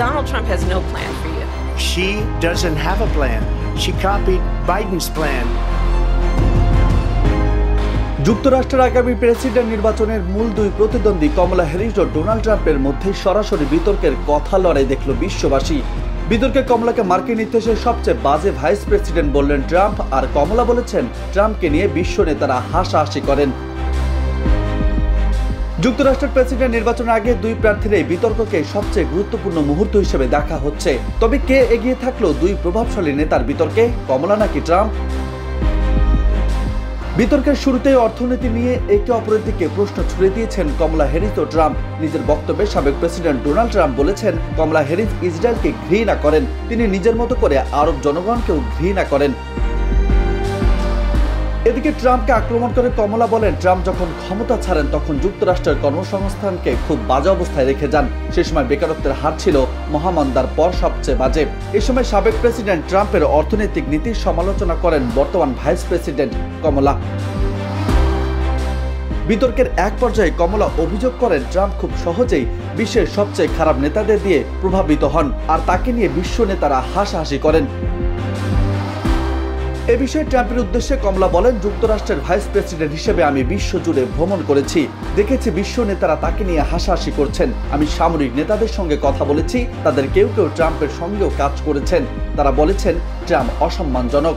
Donald Trump has no plan for you. She doesn't have a plan. She copied Biden's plan. যুক্তরাষ্ট্রের আগামী president নির্বাচনের মূল দুই প্রতিদ্বন্দ্বী কমলা হ্যারিস ও ডোনাল্ড ট্রাম্পের মধ্যে সরাসরি বিতর্কের কথা লড়াই দেখল বিশ্ববাসী। বিতর্কে কমলাকে মার্কিন ইতিহাসের সবচেয়ে বাজে ভাইস প্রেসিডেন্ট বললেন ট্রাম্প, আর কমলা বলেছেন ট্রাম্পকে নিয়ে বিশ্ব নেতারা হাসাহাসি করেন। যুক্তরাষ্ট্রের প্রেসিডেন্ট নির্বাচনের আগে দুই প্রার্থীর এই বিতর্ককে সবচেয়ে গুরুত্বপূর্ণ মুহূর্ত হিসেবে দেখা হচ্ছে। তবে কে এগিয়ে থাকলো দুই প্রভাবশালী নেতার বিতর্কে, কমলা নাকি ট্রাম্প? বিতর্কের শুরুতেই অর্থনীতি নিয়ে একে অপরের দিকে প্রশ্ন ছুড়ে দিয়েছেন কমলা হ্যারিস ও ট্রাম্প। নিজের বক্তব্যে সাবেক প্রেসিডেন্ট ডোনাল্ড ট্রাম্প বলেছেন কমলা হ্যারিস ইসরায়েলকে ঘৃণা করেন, তিনি নিজের মতো করে আরব জনগণকেও ঘৃণা করেন। এদিকে ট্রাম্পকে আক্রমণ করে কমলা বলেন ট্রাম্প যখন ক্ষমতা ছাড়েন তখন যুক্তরাষ্ট্রের কর্মসংস্থানকে খুব বাজে অবস্থায় রেখে যান, সে সময় বেকারত্বের হার ছিল মহামন্দার পর সবচেয়ে বাজে। এ সময় সাবেক প্রেসিডেন্ট ট্রাম্পের অর্থনৈতিক নীতির সমালোচনা করেন বর্তমান ভাইস প্রেসিডেন্ট কমলা। বিতর্কের এক পর্যায়ে কমলা অভিযোগ করেন ট্রাম্প খুব সহজেই বিশ্বের সবচেয়ে খারাপ নেতাদের দিয়ে প্রভাবিত হন, আর তাকে নিয়ে বিশ্ব নেতারা হাসাহাসি করেন। এ বিষয়ে ট্রাম্পের উদ্দেশ্যে কমলা বলেন যুক্তরাষ্ট্রের ভাইস প্রেসিডেন্ট হিসেবে আমি বিশ্বজুড়ে ভ্রমণ করেছি, দেখেছি বিশ্ব নেতারা তাকে নিয়ে হাসাহাসি করছেন। আমি সামরিক নেতাদের সঙ্গে কথা বলেছি, তাদের কেউ কেউ ট্রাম্পের সঙ্গেও কাজ করেছেন, তারা বলেছেন ট্রাম্প অসম্মানজনক।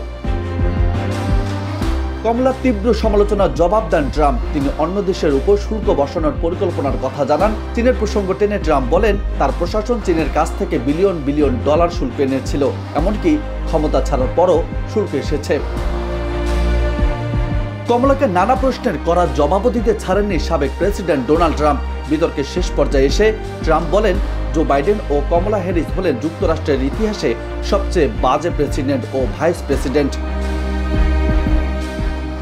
কমলার তীব্র সমালোচনার জবাব দেন ট্রাম্প, তিনি অন্য দেশের উপর শুল্ক বসানোর পরিকল্পনার কথা জানান। চীনের প্রসঙ্গ টেনে ট্রাম্প বলেন তার প্রশাসন চীনের কাছ থেকে বিলিয়ন বিলিয়ন ডলার শুল্ক এনেছিল, এমনকি ক্ষমতা ছাড়ার পরও শুল্ক এসেছে। কমলাকে নানা প্রশ্নের করা জবাবও দিতে ছাড়েননি সাবেক প্রেসিডেন্ট ডোনাল্ড ট্রাম্প। বিতর্কের শেষ পর্যায়ে এসে ট্রাম্প বলেন জো বাইডেন ও কমলা হ্যারিস হলেন যুক্তরাষ্ট্রের ইতিহাসে সবচেয়ে বাজে প্রেসিডেন্ট ও ভাইস প্রেসিডেন্ট।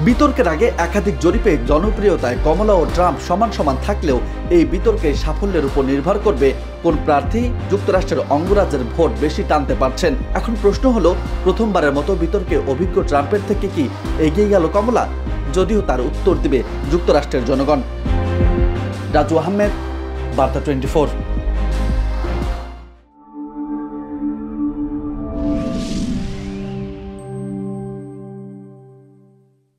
বিতর্কের আগে একাধিক জরিপে জনপ্রিয়তায় কমলা ও ট্রাম্প সমান সমান থাকলেও এই বিতর্কের সাফল্যের উপর নির্ভর করবে কোন প্রার্থী যুক্তরাষ্ট্রের অঙ্গরাজ্যের ভোট বেশি টানতে পারছেন। এখন প্রশ্ন হলো প্রথমবারের মতো বিতর্কে অভিজ্ঞ ট্রাম্পের থেকে কি এগিয়ে গেল কমলা, যদিও তার উত্তর দিবে যুক্তরাষ্ট্রের জনগণ। রাজু আহমেদ, বার্তা 24।